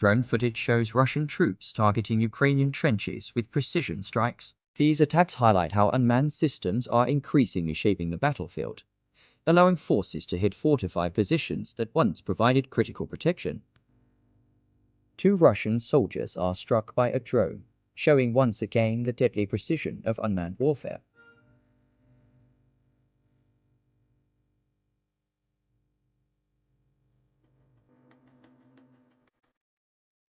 Drone footage shows Russian troops targeting Ukrainian trenches with precision strikes. These attacks highlight how unmanned systems are increasingly shaping the battlefield, allowing forces to hit fortified positions that once provided critical protection. 2 Russian soldiers are struck by a drone, showing once again the deadly precision of unmanned warfare.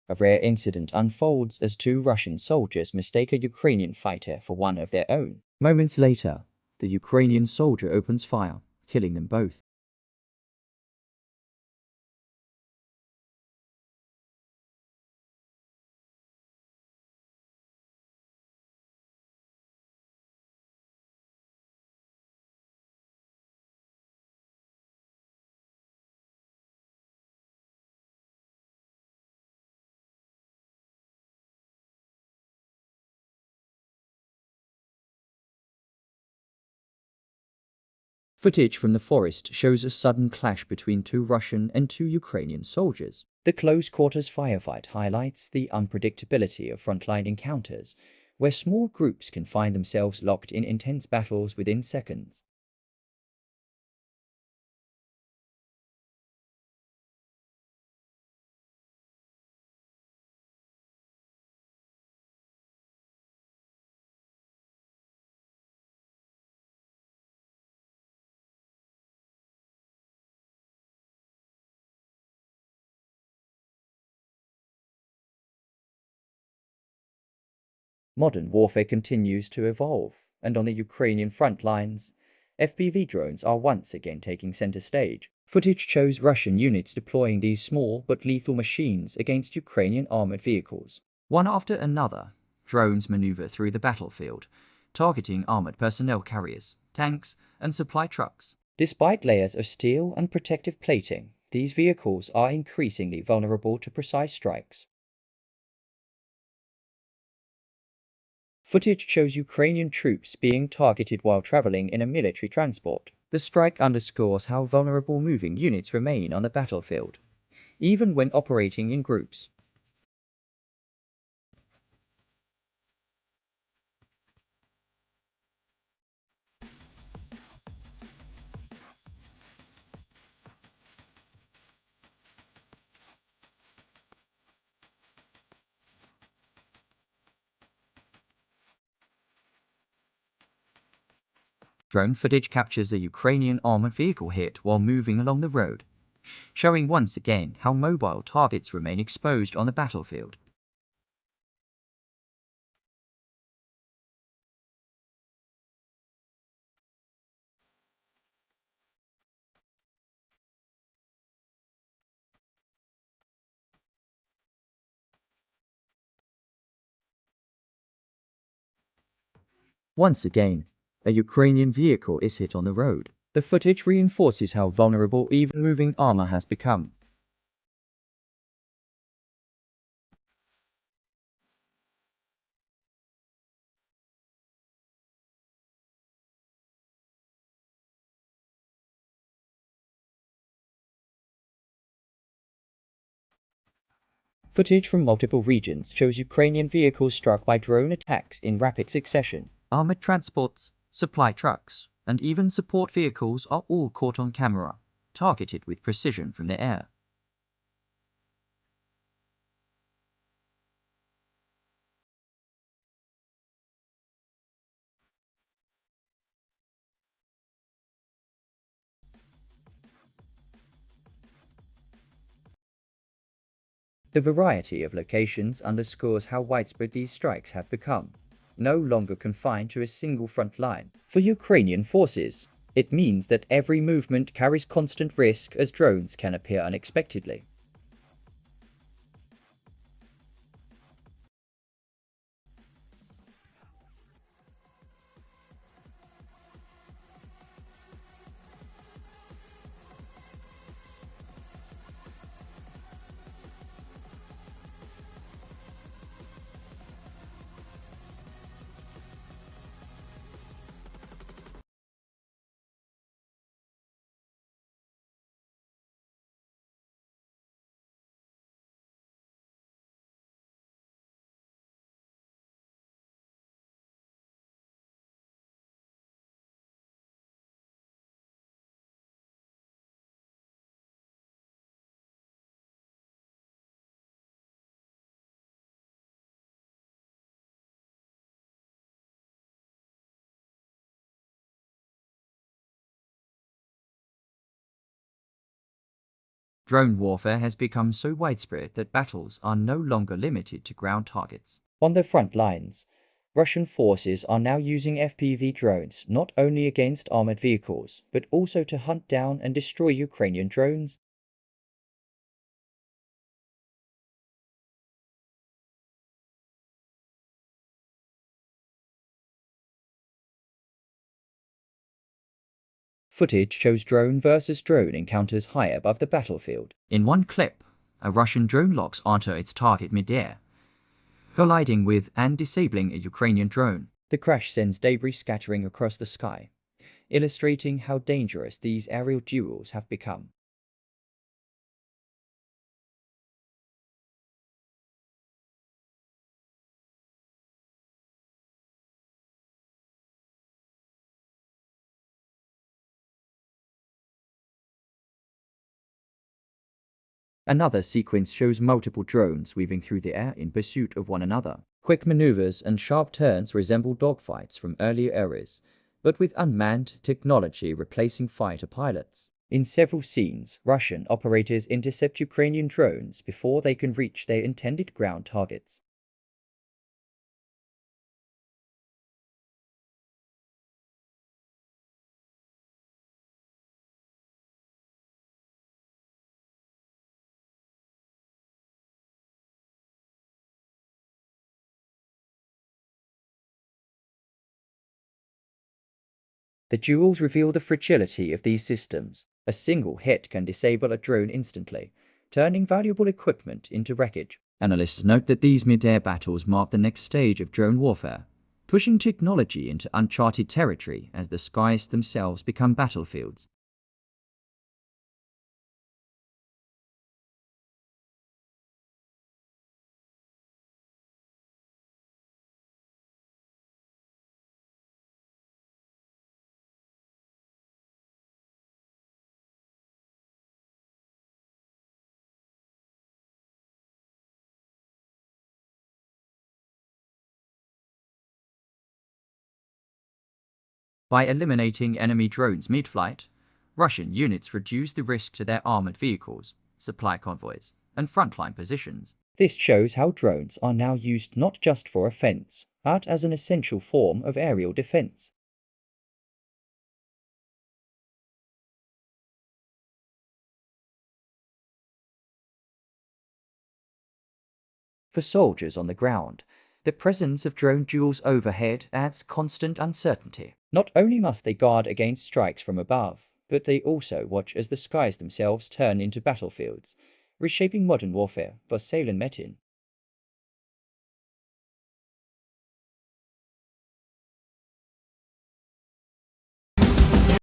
A rare incident unfolds as 2 Russian soldiers mistake a Ukrainian fighter for one of their own. Moments later, the Ukrainian soldier opens fire, killing them both. Footage from the forest shows a sudden clash between 2 Russian and 2 Ukrainian soldiers. The close-quarters firefight highlights the unpredictability of frontline encounters, where small groups can find themselves locked in intense battles within seconds. Modern warfare continues to evolve, and on the Ukrainian front lines, FPV drones are once again taking center stage. Footage shows Russian units deploying these small but lethal machines against Ukrainian armored vehicles. One after another, drones maneuver through the battlefield, targeting armored personnel carriers, tanks, and supply trucks. Despite layers of steel and protective plating, these vehicles are increasingly vulnerable to precise strikes. Footage shows Ukrainian troops being targeted while traveling in a military transport. The strike underscores how vulnerable moving units remain on the battlefield, even when operating in groups. Drone footage captures a Ukrainian armored vehicle hit while moving along the road, showing once again how mobile targets remain exposed on the battlefield. Once again, a Ukrainian vehicle is hit on the road. The footage reinforces how vulnerable even moving armor has become. Footage from multiple regions shows Ukrainian vehicles struck by drone attacks in rapid succession. Armored transports, supply trucks, and even support vehicles are all caught on camera, targeted with precision from the air. The variety of locations underscores how widespread these strikes have become, no longer confined to a single front line. For Ukrainian forces, it means that every movement carries constant risk as drones can appear unexpectedly. Drone warfare has become so widespread that battles are no longer limited to ground targets. On the front lines, Russian forces are now using FPV drones not only against armored vehicles, but also to hunt down and destroy Ukrainian drones. Footage shows drone versus drone encounters high above the battlefield. In one clip, a Russian drone locks onto its target mid-air, colliding with and disabling a Ukrainian drone. The crash sends debris scattering across the sky, illustrating how dangerous these aerial duels have become. Another sequence shows multiple drones weaving through the air in pursuit of one another. Quick maneuvers and sharp turns resemble dogfights from earlier eras, but with unmanned technology replacing fighter pilots. In several scenes, Russian operators intercept Ukrainian drones before they can reach their intended ground targets. The duels reveal the fragility of these systems. A single hit can disable a drone instantly, turning valuable equipment into wreckage. Analysts note that these mid-air battles mark the next stage of drone warfare, pushing technology into uncharted territory as the skies themselves become battlefields. By eliminating enemy drones mid-flight, Russian units reduce the risk to their armored vehicles, supply convoys, and frontline positions. This shows how drones are now used not just for offense, but as an essential form of aerial defense. For soldiers on the ground, the presence of drone duels overhead adds constant uncertainty. Not only must they guard against strikes from above, but they also watch as the skies themselves turn into battlefields, reshaping modern warfare for Salen Metin.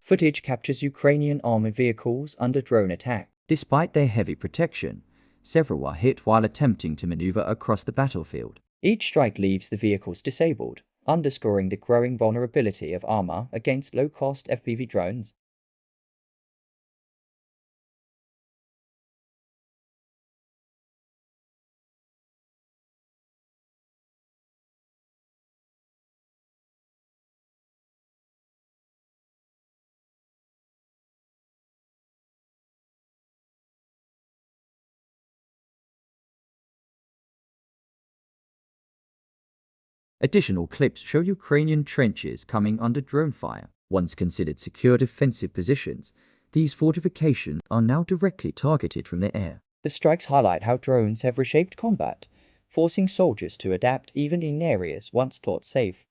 Footage captures Ukrainian armored vehicles under drone attack. Despite their heavy protection, several are hit while attempting to maneuver across the battlefield. Each strike leaves the vehicles disabled, underscoring the growing vulnerability of armor against low-cost FPV drones. Additional clips show Ukrainian trenches coming under drone fire. Once considered secure defensive positions, these fortifications are now directly targeted from the air. The strikes highlight how drones have reshaped combat, forcing soldiers to adapt even in areas once thought safe.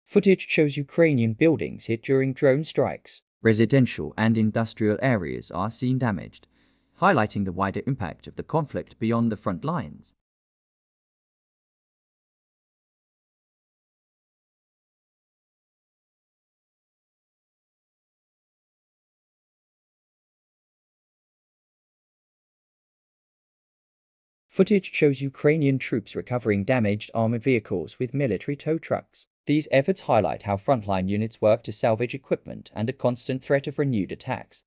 Footage shows Ukrainian buildings hit during drone strikes. Residential and industrial areas are seen damaged, highlighting the wider impact of the conflict beyond the front lines. Footage shows Ukrainian troops recovering damaged armored vehicles with military tow trucks. These efforts highlight how frontline units work to salvage equipment under constant threat of renewed attacks.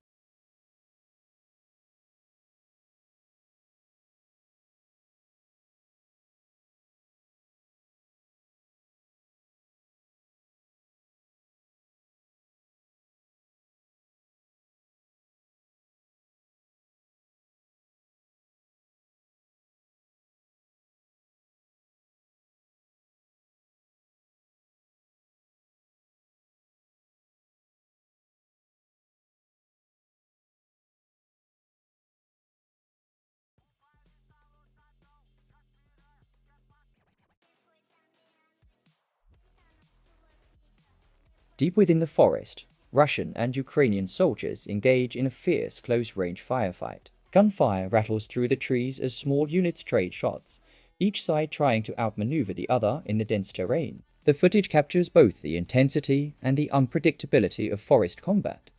Deep within the forest, Russian and Ukrainian soldiers engage in a fierce close-range firefight. Gunfire rattles through the trees as small units trade shots, each side trying to outmaneuver the other in the dense terrain. The footage captures both the intensity and the unpredictability of forest combat.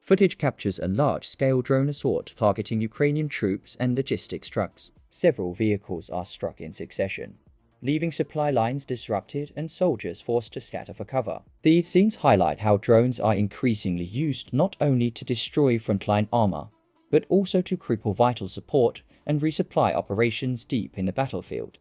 Footage captures a large-scale drone assault targeting Ukrainian troops and logistics trucks. Several vehicles are struck in succession, leaving supply lines disrupted and soldiers forced to scatter for cover. These scenes highlight how drones are increasingly used not only to destroy frontline armor, but also to cripple vital support and resupply operations deep in the battlefield.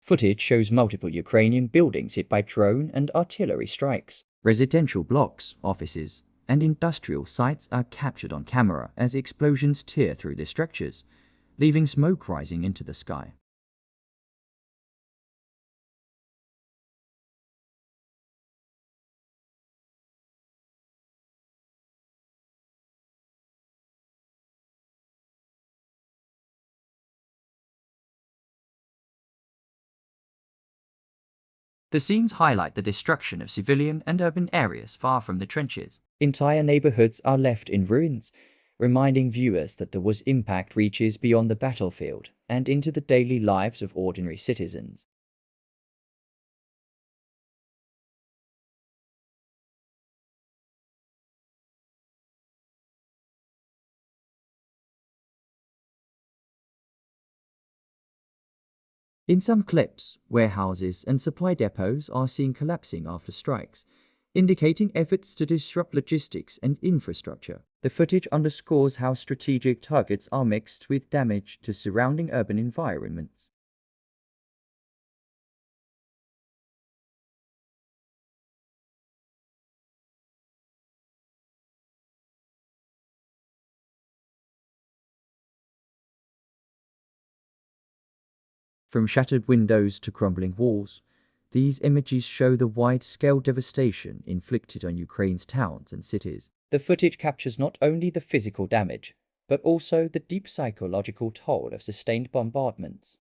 Footage shows multiple Ukrainian buildings hit by drone and artillery strikes. Residential blocks, offices, and industrial sites are captured on camera as explosions tear through the structures, leaving smoke rising into the sky. The scenes highlight the destruction of civilian and urban areas far from the trenches. Entire neighborhoods are left in ruins, reminding viewers that the war's impact reaches beyond the battlefield and into the daily lives of ordinary citizens. In some clips, warehouses and supply depots are seen collapsing after strikes, indicating efforts to disrupt logistics and infrastructure. The footage underscores how strategic targets are mixed with damage to surrounding urban environments. From shattered windows to crumbling walls, these images show the wide-scale devastation inflicted on Ukraine's towns and cities. The footage captures not only the physical damage, but also the deep psychological toll of sustained bombardments.